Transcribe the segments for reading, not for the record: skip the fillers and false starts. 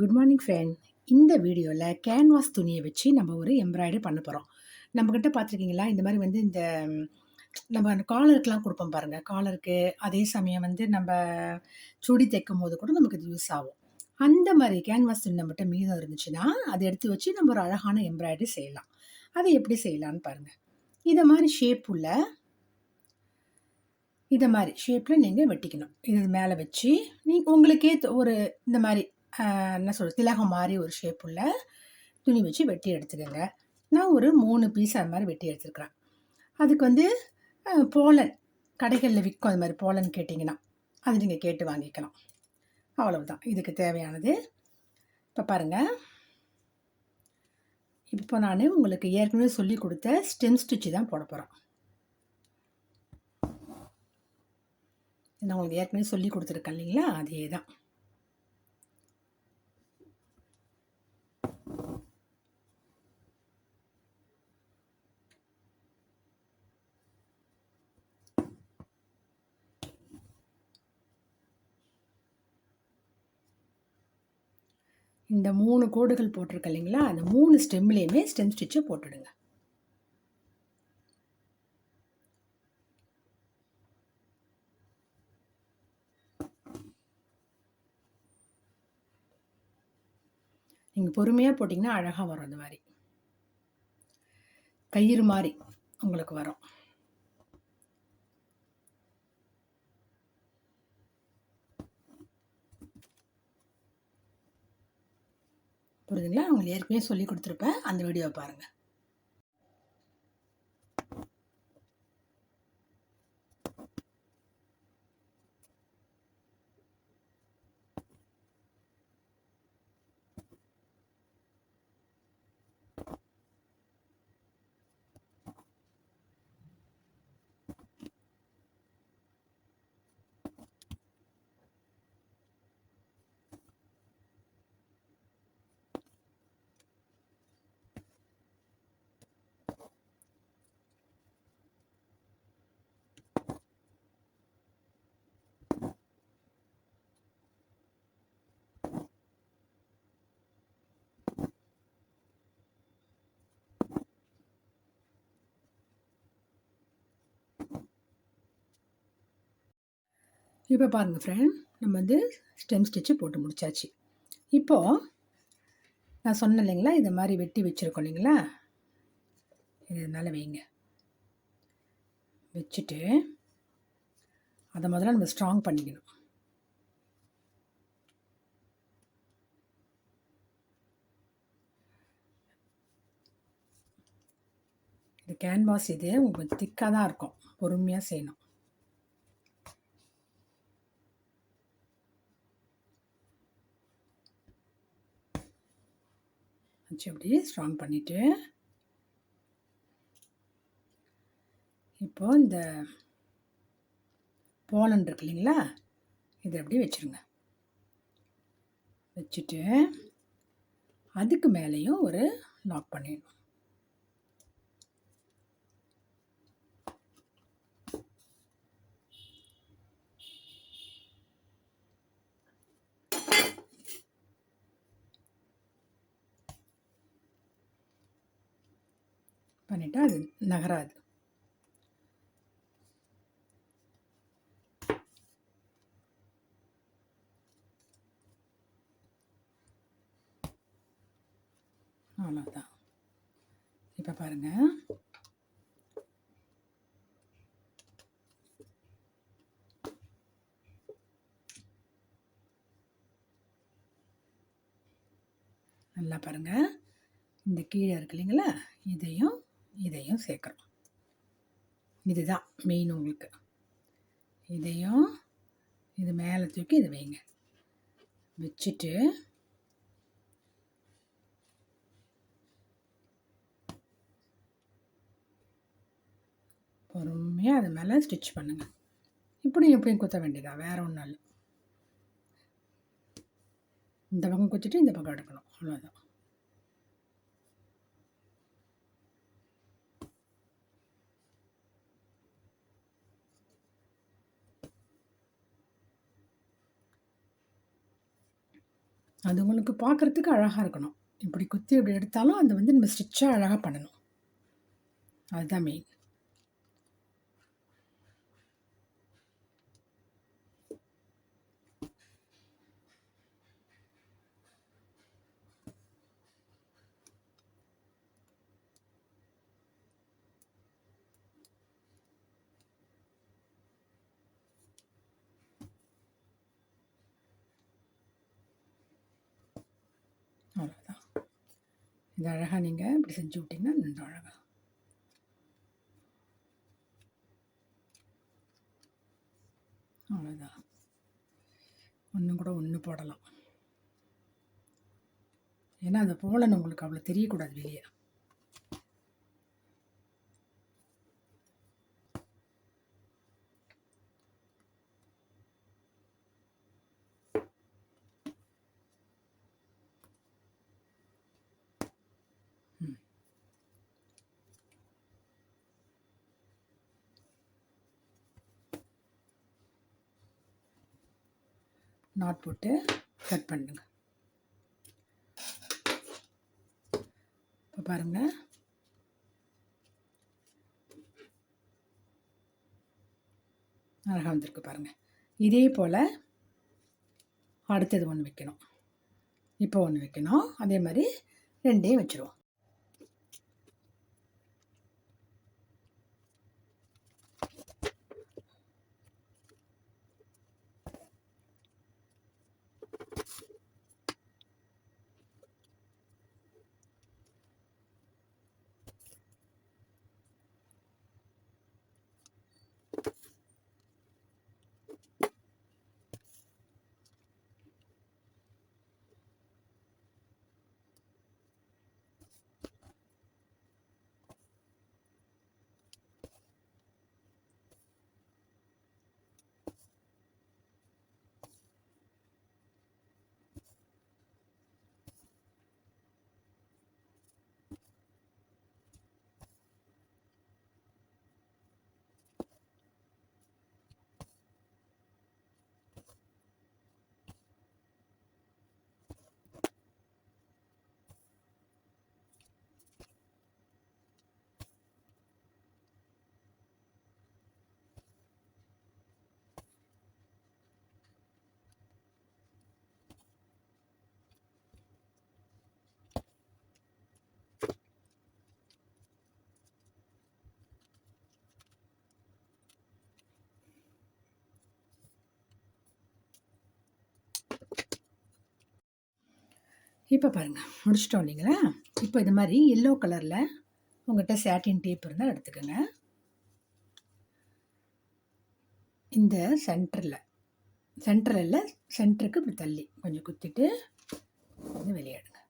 Good morning friend. இந்த வீடியோவில் canvas துணியை வச்சு நம்ம ஒரு எம்ப்ராய்டரி பண்ண போகிறோம். நம்மக்கிட்ட பார்த்துருக்கீங்களா, இந்த மாதிரி வந்து இந்த நம்ம அந்த காலருக்குலாம் கொடுப்போம் பாருங்கள். காலருக்கு அதே சமயம் வந்து நம்ம சுடி தைக்கும் போது கூட நமக்கு இது யூஸ் ஆகும். அந்த மாதிரி கேன்வாஸ் துணி நம்மகிட்ட மீதம் இருந்துச்சுன்னா அதை எடுத்து வச்சு நம்ம ஒரு அழகான எம்ப்ராய்டரி செய்யலாம். அதை எப்படி செய்யலான்னு பாருங்கள். இதை மாதிரி ஷேப்பில் நீங்கள் வெட்டிக்கணும். இது மேலே வச்சு உங்களுக்கே ஒரு இந்த மாதிரி என்ன சொல்கிறது, திலகம் மாதிரி ஒரு ஷேப் உள்ள துணி வச்சு வெட்டி எடுத்துக்கோங்க. நான் ஒரு 3 பீஸ் அது மாதிரி வெட்டி எடுத்துருக்குறேன். அதுக்கு வந்து போலன் கடைகளில் விற்கும். அது மாதிரி போலன் கேட்டிங்கன்னா அது நீங்கள் கேட்டு வாங்கிக்கலாம். அவ்வளவுதான் இதுக்கு தேவையானது. இப்போ பாருங்கள், இப்போ நான் உங்களுக்கு ஏற்கனவே சொல்லி கொடுத்த ஸ்டெம் ஸ்டிச்சு தான் போட போகிறேன். நான் உங்களுக்கு ஏற்கனவே சொல்லி கொடுத்துருக்கேன் இல்லைங்களா, அதே தான். இந்த 3 கோடுகள் போட்டிருக்க இல்லைங்களா, அந்த 3 ஸ்டெம்லேயுமே ஸ்டெம் ஸ்டிச்சை போட்டுடுங்க. நீங்கள் பொறுமையாக போட்டிங்கன்னா அழகாக வரும். அந்த மாதிரி கயிறு மாதிரி உங்களுக்கு வரும். புரியுதுங்களா? உங்களுக்கு ஏற்கனவே சொல்லி கொடுத்துருப்பேன், அந்த வீடியோவை பாருங்கள். இப்போ பாருங்கள் ஃப்ரெண்ட், நம்ம வந்து ஸ்டெம் ஸ்டிச்சு போட்டு முடிச்சாச்சு. இப்போது நான் சொன்னேன் இல்லைங்களா, இதை மாதிரி வெட்டி வச்சுருக்கோம் இல்லைங்களா, இது மேலே வைங்க. வச்சுட்டு அதை முதல்ல நம்ம ஸ்ட்ராங் பண்ணிக்கணும். இந்த கேன்வாஸ் இது உங்களுக்கு திக்காக தான் இருக்கும், பொறுமையாக செய்யணும். வச்சு அப்படியே ஸ்ட்ராங் பண்ணிவிட்டு இப்போது இந்த போலன் இருக்கு இல்லைங்களா, இதை அப்படியே வச்சுருங்க. வச்சுட்டு அதுக்கு மேலேயும் ஒரு லாக் பண்ணிடணும். பண்ணிவிட்டு அது நகராது. அவ்வளோதான். இப்போ பாருங்கள், நல்லா பாருங்கள், இந்த கீழே இருக்கு இல்லைங்களா, இதையும் சேர்க்குறோம். இதுதான் மெயின் உங்களுக்கு. இதையும் இது மேலே தூக்கி இதை வைங்க. வச்சுட்டு பொறுமையாக அது மேலே ஸ்டிச் பண்ணுங்கள். எப்படியும் குத்த வேண்டியதா, வேறு ஒன்றும் இல்லை. இந்த பக்கம் குத்திட்டு இந்த பக்கம் எடுக்கணும், அவ்வளோதான். அது உங்களுக்கு பார்க்குறதுக்கு அழகாக இருக்கணும். இப்படி குத்தி இப்படி எடுத்தாலும் அது வந்து நம்ம ஸ்டிச்சாக அழகாக பண்ணணும். அதுதான் மெயின். அவ்வளோதான். இது அழகாக நீங்கள் இப்படி செஞ்சு விட்டிங்கன்னா இன்னும் அழகாக. அவ்வளோதான். ஒன்று கூட ஒன்று போடலாம். ஏன்னா அது போலன்னு உங்களுக்கு அவ்வளோ தெரியக்கூடாது வெளியே. நாட் போட்டு கட் பண்ணுங்க. இப்போ பாருங்கள், அழகாக வந்திருக்கு பாருங்கள். இதே போல் அடுத்தது ஒன்று வைக்கணும். இப்போ ஒன்று வைக்கணும். அதே மாதிரி 2 வச்சுருவோம். இப்போ பாருங்கள், முடிச்சிட்டோம் இல்லைங்களா? இப்போ இது மாதிரி எல்லோ கலரில் உங்கள்கிட்ட சாட்டின் டேப் இருந்தால் எடுத்துக்கோங்க. இந்த சென்டரில் சென்டருக்கு இப்படி தள்ளி கொஞ்சம் குத்திட்டு வந்து வெளியேடுங்க.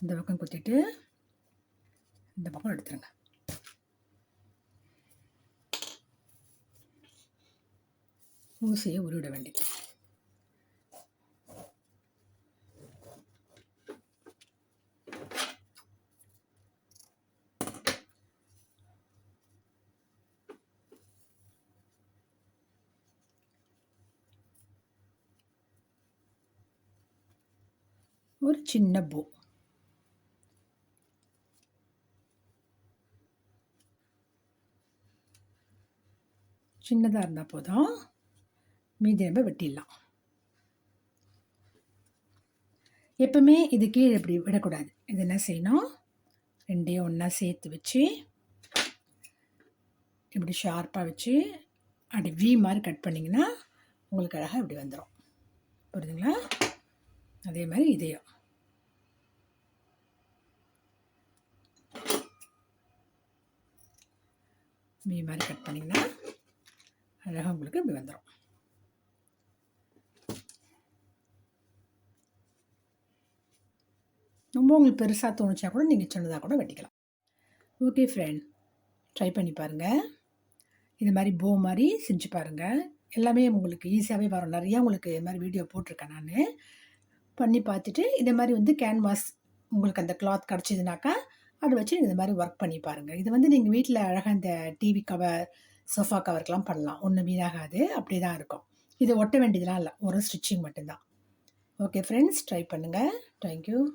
இந்த பக்கம் குத்திட்டு இந்த பக்கம் எடுத்துருங்க. ஊசியை உருவிட வேண்டியது. ஒரு சின்ன பூ. சின்னதாக இருந்தால் போதும், மீதி நம்ம வெட்டிடலாம். எப்பவுமே இது கீழே இப்படி விடக்கூடாது. இது என்ன செய்யணும், 2 ஒன்றா சேர்த்து வச்சு இப்படி ஷார்ப்பாக வச்சு அப்படி வி மாதிரி கட் பண்ணிங்கன்னா உங்களுக்கு அழகாக இப்படி வந்துடும். புரியுதுங்களா? அதே மாதிரி இதையும் வி மாதிரி கட் பண்ணிங்கன்னா அழகாக உங்களுக்கு இப்படி வந்துடும். ரொம்ப உங்களுக்கு பெருசாக தோணுச்சா கூட நீங்கள் சின்னதாக கூட வெட்டிக்கலாம். ஓகே ஃப்ரெண்ட், ட்ரை பண்ணி பாருங்கள். இது மாதிரி போ மாதிரி செஞ்சு பாருங்கள். எல்லாமே உங்களுக்கு ஈஸியாகவே வரும். நிறையா உங்களுக்கு இது மாதிரி வீடியோ போட்டிருக்கேன் நான். பண்ணி பார்த்துட்டு இதே மாதிரி வந்து கேன்வாஸ் உங்களுக்கு அந்த கிளாத் கிடச்சிதுனாக்கா அத வச்சு இந்த மாரி ஒர்க் பண்ணி பாருங்க. இது வந்து நீங்க வீட்ல அழகா இந்த டிவி கவர், சோஃபா கவருக்குலாம் பண்ணலாம். ஒண்ணும் வீணாகாது. அப்படியே தான் இருக்கும். இது ஒட்ட வேண்டியதுலாம் இல்ல. ஒரு ஸ்டிச்சிங் மட்டும் தான். ஓகே ஃப்ரெண்ட்ஸ் ட்ரை பண்ணுங்க. Thank you.